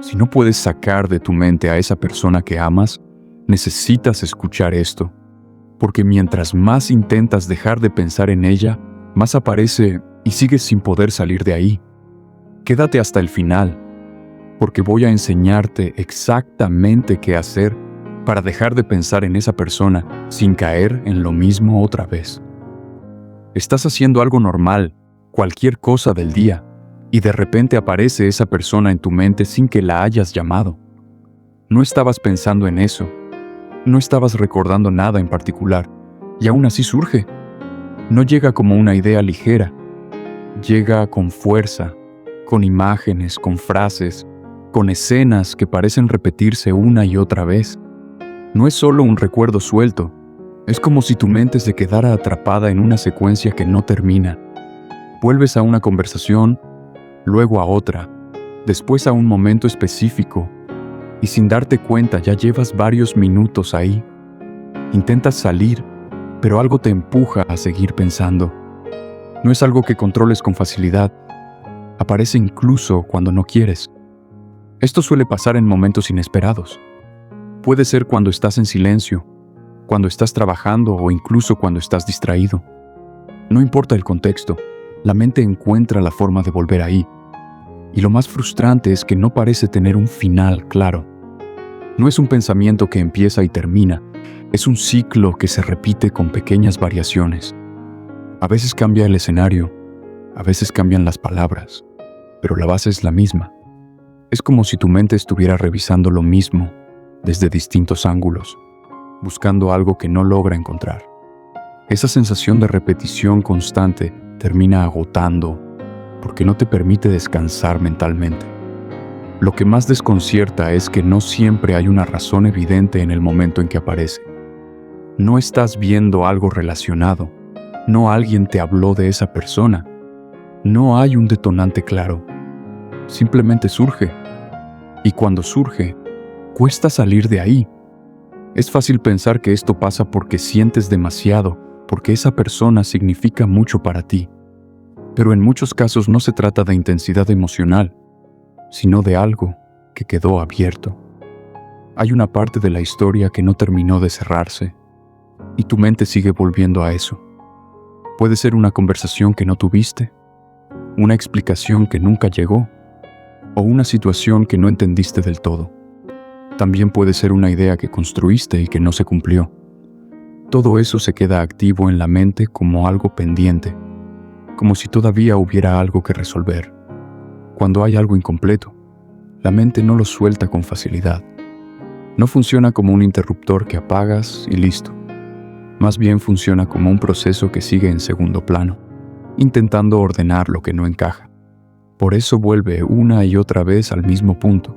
Si no puedes sacar de tu mente a esa persona que amas, necesitas escuchar esto, porque mientras más intentas dejar de pensar en ella, más aparece y sigues sin poder salir de ahí. Quédate hasta el final, porque voy a enseñarte exactamente qué hacer para dejar de pensar en esa persona sin caer en lo mismo otra vez. Estás haciendo algo normal, cualquier cosa del día, y de repente aparece esa persona en tu mente sin que la hayas llamado. No estabas pensando en eso, no estabas recordando nada en particular, y aún así surge. No llega como una idea ligera, llega con fuerza, con imágenes, con frases, con escenas que parecen repetirse una y otra vez. No es solo un recuerdo suelto, es como si tu mente se quedara atrapada en una secuencia que no termina. Vuelves a una conversación, luego a otra, después a un momento específico, y sin darte cuenta ya llevas varios minutos ahí. Intentas salir, pero algo te empuja a seguir pensando. No es algo que controles con facilidad, aparece incluso cuando no quieres. Esto suele pasar en momentos inesperados. Puede ser cuando estás en silencio, cuando estás trabajando o incluso cuando estás distraído. No importa el contexto, la mente encuentra la forma de volver ahí. Y lo más frustrante es que no parece tener un final claro. No es un pensamiento que empieza y termina, es un ciclo que se repite con pequeñas variaciones. A veces cambia el escenario, a veces cambian las palabras, pero la base es la misma. Es como si tu mente estuviera revisando lo mismo desde distintos ángulos, buscando algo que no logra encontrar. Esa sensación de repetición constante termina agotando porque no te permite descansar mentalmente. Lo que más desconcierta es que no siempre hay una razón evidente en el momento en que aparece. No estás viendo algo relacionado, no alguien te habló de esa persona, no hay un detonante claro. Simplemente surge, y cuando surge, cuesta salir de ahí. Es fácil pensar que esto pasa porque sientes demasiado, porque esa persona significa mucho para ti. Pero en muchos casos no se trata de intensidad emocional, sino de algo que quedó abierto. Hay una parte de la historia que no terminó de cerrarse, y tu mente sigue volviendo a eso. Puede ser una conversación que no tuviste, una explicación que nunca llegó, o una situación que no entendiste del todo. También puede ser una idea que construiste y que no se cumplió. Todo eso se queda activo en la mente como algo pendiente, como si todavía hubiera algo que resolver. Cuando hay algo incompleto, la mente no lo suelta con facilidad. No funciona como un interruptor que apagas y listo. Más bien funciona como un proceso que sigue en segundo plano, intentando ordenar lo que no encaja. Por eso vuelve una y otra vez al mismo punto.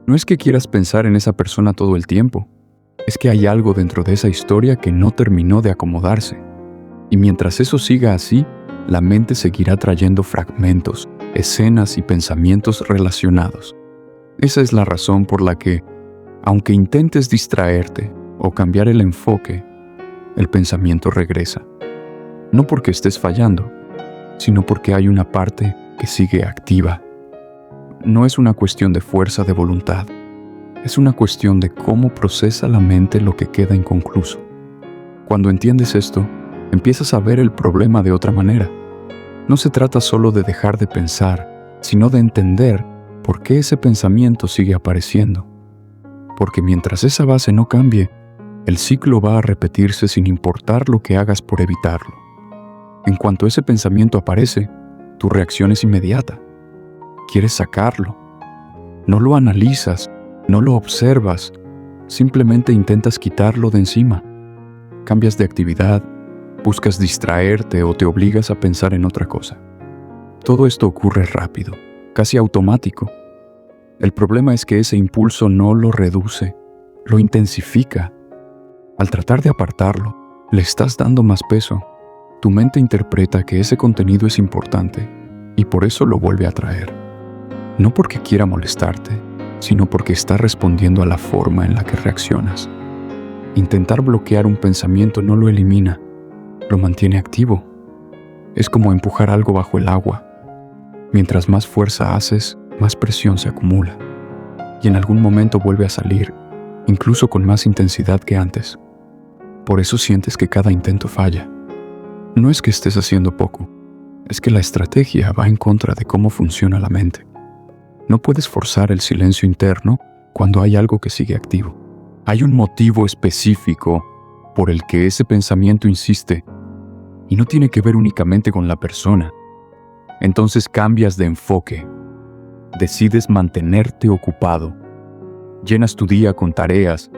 No es que quieras pensar en esa persona todo el tiempo, es que hay algo dentro de esa historia que no terminó de acomodarse. Y mientras eso siga así, la mente seguirá trayendo fragmentos, escenas y pensamientos relacionados. Esa es la razón por la que, aunque intentes distraerte o cambiar el enfoque, el pensamiento regresa. No porque estés fallando, sino porque hay una parte que sigue activa. No es una cuestión de fuerza de voluntad, es una cuestión de cómo procesa la mente lo que queda inconcluso. Cuando entiendes esto, empiezas a ver el problema de otra manera. No se trata solo de dejar de pensar, sino de entender por qué ese pensamiento sigue apareciendo. Porque mientras esa base no cambie, el ciclo va a repetirse sin importar lo que hagas por evitarlo. En cuanto ese pensamiento aparece, tu reacción es inmediata. Quieres sacarlo. No lo analizas, no lo observas, simplemente intentas quitarlo de encima. Cambias de actividad, buscas distraerte o te obligas a pensar en otra cosa. Todo esto ocurre rápido, casi automático. El problema es que ese impulso no lo reduce, lo intensifica. Al tratar de apartarlo, le estás dando más peso. Tu mente interpreta que ese contenido es importante y por eso lo vuelve a traer. No porque quiera molestarte, sino porque está respondiendo a la forma en la que reaccionas. Intentar bloquear un pensamiento no lo elimina, lo mantiene activo. Es como empujar algo bajo el agua. Mientras más fuerza haces, más presión se acumula. y en algún momento vuelve a salir, incluso con más intensidad que antes. Por eso sientes que cada intento falla. No es que estés haciendo poco, es que la estrategia va en contra de cómo funciona la mente. No puedes forzar el silencio interno cuando hay algo que sigue activo. Hay un motivo específico por el que ese pensamiento insiste, y no tiene que ver únicamente con la persona. Entonces cambias de enfoque. Decides mantenerte ocupado. Llenas tu día con tareas,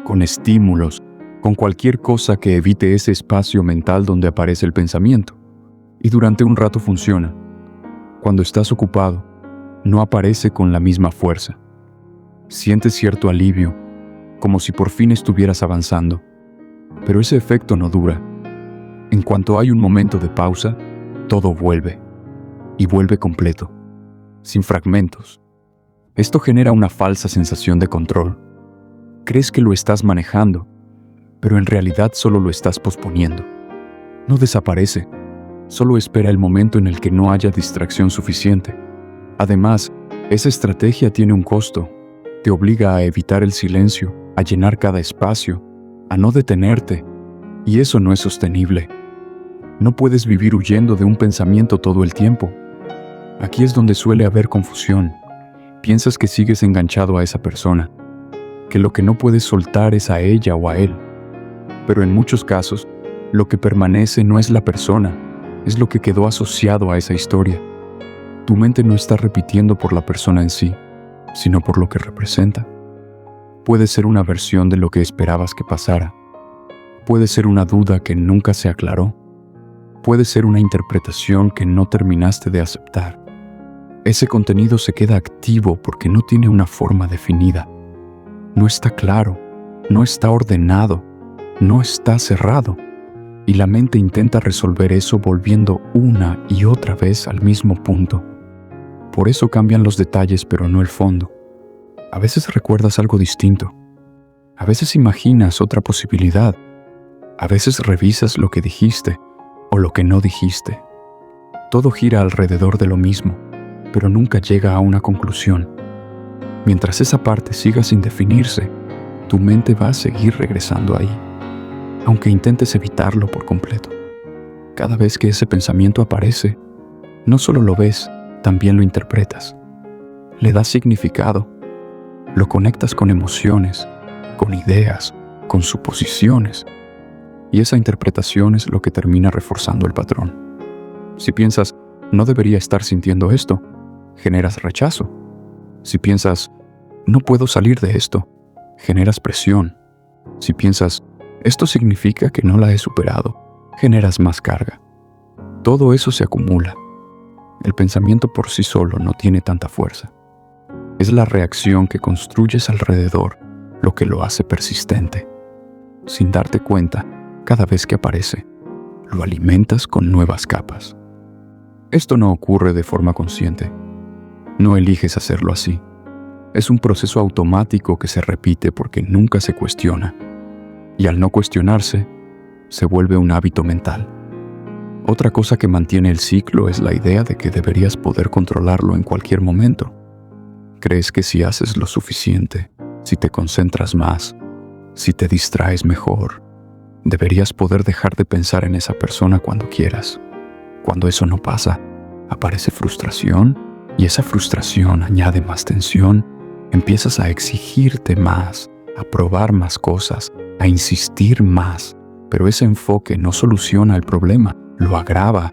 con estímulos, con cualquier cosa que evite ese espacio mental donde aparece el pensamiento. Y durante un rato funciona. Cuando estás ocupado, no aparece con la misma fuerza. Sientes cierto alivio, como si por fin estuvieras avanzando. Pero ese efecto no dura. En cuanto hay un momento de pausa, todo vuelve. Y vuelve completo, sin fragmentos. Esto genera una falsa sensación de control. Crees que lo estás manejando, pero en realidad solo lo estás posponiendo. No desaparece, solo espera el momento en el que no haya distracción suficiente. Además, esa estrategia tiene un costo. Te obliga a evitar el silencio, a llenar cada espacio, a no detenerte, y eso no es sostenible. No puedes vivir huyendo de un pensamiento todo el tiempo. Aquí es donde suele haber confusión. Piensas que sigues enganchado a esa persona, que lo que no puedes soltar es a ella o a él. Pero en muchos casos, lo que permanece no es la persona, es lo que quedó asociado a esa historia. Tu mente no está repitiendo por la persona en sí, sino por lo que representa. Puede ser una versión de lo que esperabas que pasara. Puede ser una duda que nunca se aclaró. Puede ser una interpretación que no terminaste de aceptar. Ese contenido se queda activo porque no tiene una forma definida. No está claro, no está ordenado, no está cerrado. Y la mente intenta resolver eso volviendo una y otra vez al mismo punto. Por eso cambian los detalles pero no el fondo. A veces recuerdas algo distinto. A veces imaginas otra posibilidad. A veces revisas lo que dijiste o lo que no dijiste. Todo gira alrededor de lo mismo, pero nunca llega a una conclusión. Mientras esa parte siga sin definirse, tu mente va a seguir regresando ahí, aunque intentes evitarlo por completo. Cada vez que ese pensamiento aparece, no solo lo ves, también lo interpretas. Le das significado. Lo conectas con emociones, con ideas, con suposiciones. Y esa interpretación es lo que termina reforzando el patrón. Si piensas, no debería estar sintiendo esto, generas rechazo. Si piensas, no puedo salir de esto, generas presión. Si piensas, esto significa que no la he superado, generas más carga. Todo eso se acumula. El pensamiento por sí solo no tiene tanta fuerza. Es la reacción que construyes alrededor lo que lo hace persistente. Sin darte cuenta, cada vez que aparece, lo alimentas con nuevas capas. Esto no ocurre de forma consciente. No eliges hacerlo así. Es un proceso automático que se repite porque nunca se cuestiona. Y al no cuestionarse, se vuelve un hábito mental. Otra cosa que mantiene el ciclo es la idea de que deberías poder controlarlo en cualquier momento. Crees que si haces lo suficiente, si te concentras más, si te distraes mejor, deberías poder dejar de pensar en esa persona cuando quieras. Cuando eso no pasa, aparece frustración y esa frustración añade más tensión. Empiezas a exigirte más, a probar más cosas, a insistir más, pero ese enfoque no soluciona el problema, lo agrava,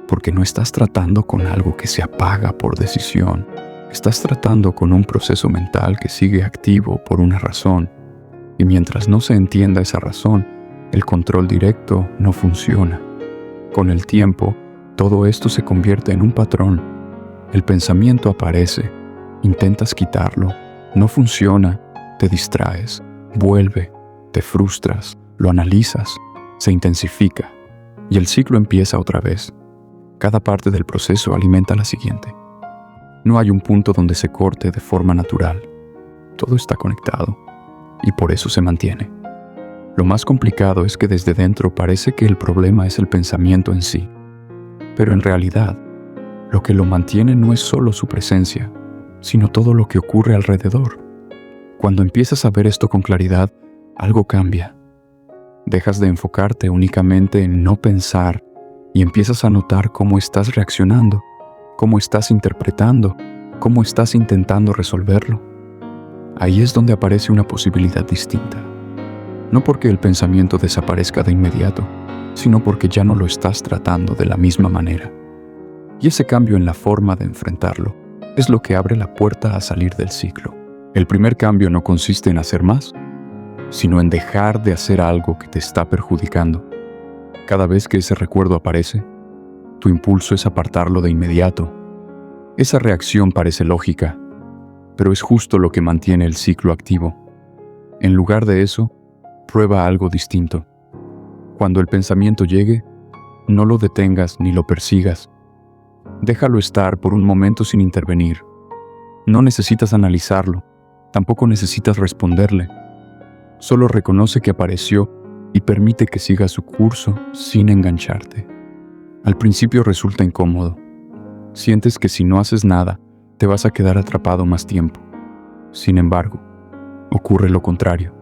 porque no estás tratando con algo que se apaga por decisión. Estás tratando con un proceso mental que sigue activo por una razón, y mientras no se entienda esa razón, el control directo no funciona. Con el tiempo, todo esto se convierte en un patrón. El pensamiento aparece, intentas quitarlo, no funciona, te distraes, vuelve, te frustras, lo analizas, se intensifica, y el ciclo empieza otra vez. Cada parte del proceso alimenta a la siguiente. No hay un punto donde se corte de forma natural. Todo está conectado, y por eso se mantiene. Lo más complicado es que desde dentro parece que el problema es el pensamiento en sí, pero en realidad, lo que lo mantiene no es solo su presencia, sino todo lo que ocurre alrededor. Cuando empiezas a ver esto con claridad, algo cambia. Dejas de enfocarte únicamente en no pensar y empiezas a notar cómo estás reaccionando, cómo estás interpretando, cómo estás intentando resolverlo. Ahí es donde aparece una posibilidad distinta. No porque el pensamiento desaparezca de inmediato, sino porque ya no lo estás tratando de la misma manera. Y ese cambio en la forma de enfrentarlo es lo que abre la puerta a salir del ciclo. El primer cambio no consiste en hacer más, sino en dejar de hacer algo que te está perjudicando. Cada vez que ese recuerdo aparece, tu impulso es apartarlo de inmediato. Esa reacción parece lógica, pero es justo lo que mantiene el ciclo activo. En lugar de eso, prueba algo distinto. Cuando el pensamiento llegue, no lo detengas ni lo persigas. Déjalo estar por un momento sin intervenir. No necesitas analizarlo, tampoco necesitas responderle. Solo reconoce que apareció y permite que siga su curso sin engancharte. Al principio resulta incómodo. Sientes que si no haces nada, te vas a quedar atrapado más tiempo. Sin embargo, ocurre lo contrario.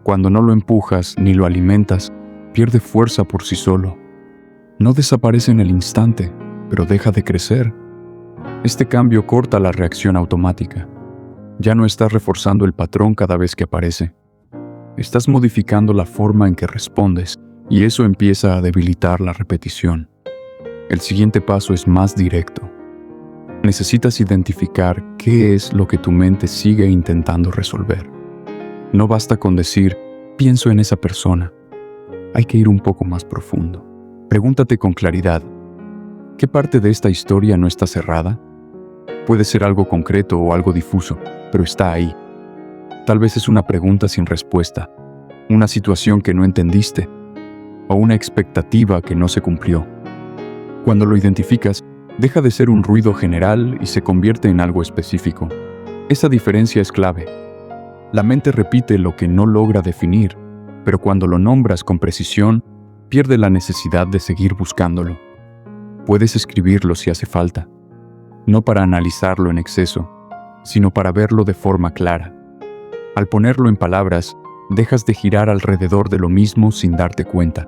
Cuando no lo empujas ni lo alimentas, pierde fuerza por sí solo. No desaparece en el instante, pero deja de crecer. Este cambio corta la reacción automática. Ya no estás reforzando el patrón cada vez que aparece. Estás modificando la forma en que respondes, y eso empieza a debilitar la repetición. El siguiente paso es más directo. Necesitas identificar qué es lo que tu mente sigue intentando resolver. No basta con decir, pienso en esa persona. Hay que ir un poco más profundo. Pregúntate con claridad, ¿qué parte de esta historia no está cerrada? Puede ser algo concreto o algo difuso, pero está ahí. Tal vez es una pregunta sin respuesta, una situación que no entendiste, o una expectativa que no se cumplió. Cuando lo identificas, deja de ser un ruido general y se convierte en algo específico. Esa diferencia es clave. La mente repite lo que no logra definir, pero cuando lo nombras con precisión, pierde la necesidad de seguir buscándolo. Puedes escribirlo si hace falta, no para analizarlo en exceso, sino para verlo de forma clara. Al ponerlo en palabras, dejas de girar alrededor de lo mismo sin darte cuenta.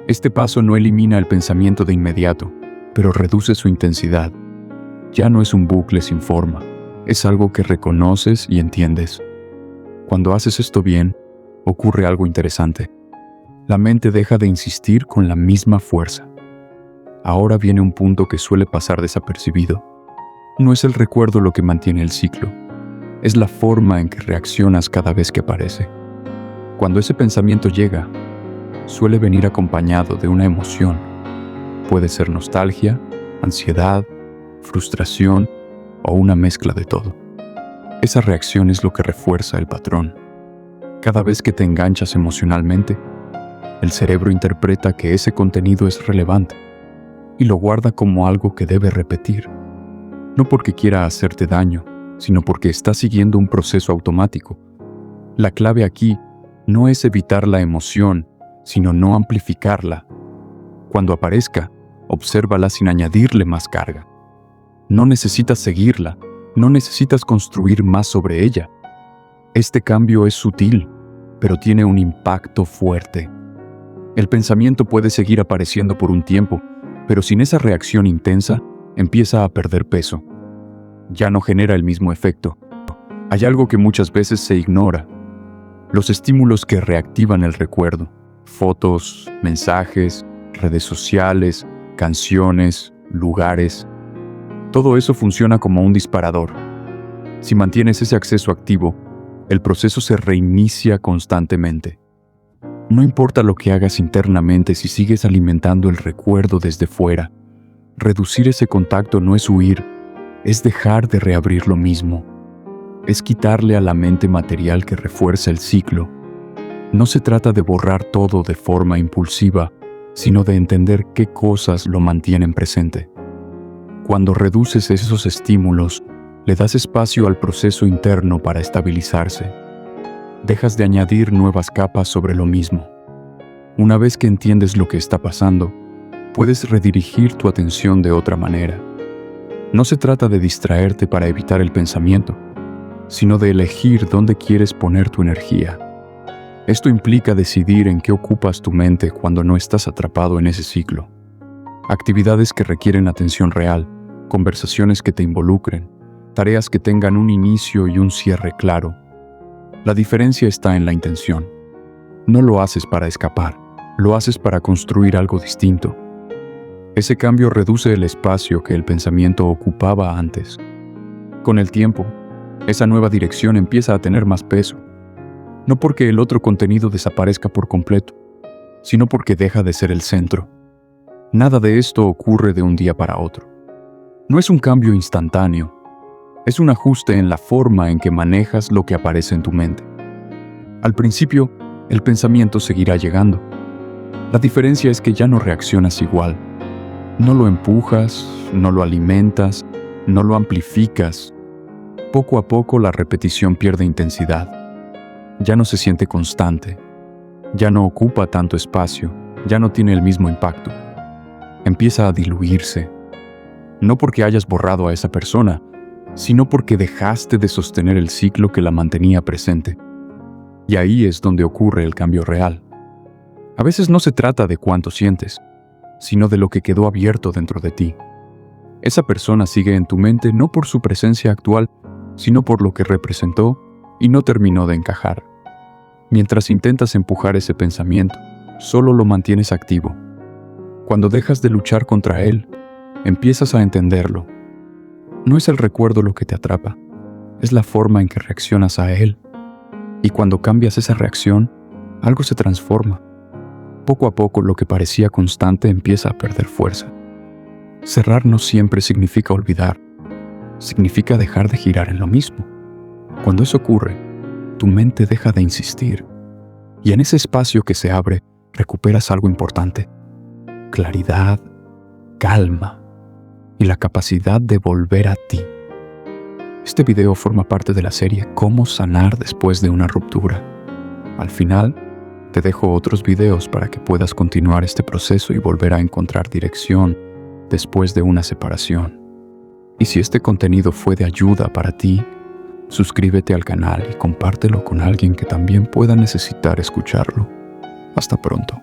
Este paso no elimina el pensamiento de inmediato, pero reduce su intensidad. Ya no es un bucle sin forma, es algo que reconoces y entiendes. Cuando haces esto bien, ocurre algo interesante. La mente deja de insistir con la misma fuerza. Ahora viene un punto que suele pasar desapercibido. No es el recuerdo lo que mantiene el ciclo, es la forma en que reaccionas cada vez que aparece. Cuando ese pensamiento llega, suele venir acompañado de una emoción. Puede ser nostalgia, ansiedad, frustración o una mezcla de todo. Esa reacción es lo que refuerza el patrón. Cada vez que te enganchas emocionalmente, el cerebro interpreta que ese contenido es relevante y lo guarda como algo que debe repetir. No porque quiera hacerte daño, sino porque está siguiendo un proceso automático. La clave aquí no es evitar la emoción, sino no amplificarla. Cuando aparezca, obsérvala sin añadirle más carga. No necesitas seguirla, no necesitas construir más sobre ella. Este cambio es sutil, pero tiene un impacto fuerte. El pensamiento puede seguir apareciendo por un tiempo, pero sin esa reacción intensa, empieza a perder peso. Ya no genera el mismo efecto. Hay algo que muchas veces se ignora: los estímulos que reactivan el recuerdo. Fotos, mensajes, redes sociales, canciones, lugares. Todo eso funciona como un disparador. Si mantienes ese acceso activo, el proceso se reinicia constantemente. No importa lo que hagas internamente si sigues alimentando el recuerdo desde fuera. Reducir ese contacto no es huir, es dejar de reabrir lo mismo. Es quitarle a la mente material que refuerza el ciclo. No se trata de borrar todo de forma impulsiva, sino de entender qué cosas lo mantienen presente. Cuando reduces esos estímulos, le das espacio al proceso interno para estabilizarse. Dejas de añadir nuevas capas sobre lo mismo. Una vez que entiendes lo que está pasando, puedes redirigir tu atención de otra manera. No se trata de distraerte para evitar el pensamiento, sino de elegir dónde quieres poner tu energía. Esto implica decidir en qué ocupas tu mente cuando no estás atrapado en ese ciclo. Actividades que requieren atención real, conversaciones que te involucren, tareas que tengan un inicio y un cierre claro. La diferencia está en la intención. No lo haces para escapar, lo haces para construir algo distinto. Ese cambio reduce el espacio que el pensamiento ocupaba antes. Con el tiempo, esa nueva dirección empieza a tener más peso. No porque el otro contenido desaparezca por completo, sino porque deja de ser el centro. Nada de esto ocurre de un día para otro. No es un cambio instantáneo, es un ajuste en la forma en que manejas lo que aparece en tu mente. Al principio, el pensamiento seguirá llegando. La diferencia es que ya no reaccionas igual. No lo empujas, no lo alimentas, no lo amplificas. Poco a poco la repetición pierde intensidad. Ya no se siente constante. Ya no ocupa tanto espacio, ya no tiene el mismo impacto. Empieza a diluirse. No porque hayas borrado a esa persona, sino porque dejaste de sostener el ciclo que la mantenía presente. Y ahí es donde ocurre el cambio real. A veces no se trata de cuánto sientes, sino de lo que quedó abierto dentro de ti. Esa persona sigue en tu mente no por su presencia actual, sino por lo que representó y no terminó de encajar. Mientras intentas empujar ese pensamiento, solo lo mantienes activo. Cuando dejas de luchar contra él, empiezas a entenderlo. No es el recuerdo lo que te atrapa, es la forma en que reaccionas a él. Y cuando cambias esa reacción, algo se transforma. Poco a poco lo que parecía constante empieza a perder fuerza. Cerrar no siempre significa olvidar, significa dejar de girar en lo mismo. Cuando eso ocurre, tu mente deja de insistir, y en ese espacio que se abre, recuperas algo importante: claridad, calma y la capacidad de volver a ti. Este video forma parte de la serie Cómo sanar después de una ruptura. Al final, te dejo otros videos para que puedas continuar este proceso y volver a encontrar dirección después de una separación. Y si este contenido fue de ayuda para ti, suscríbete al canal y compártelo con alguien que también pueda necesitar escucharlo. Hasta pronto.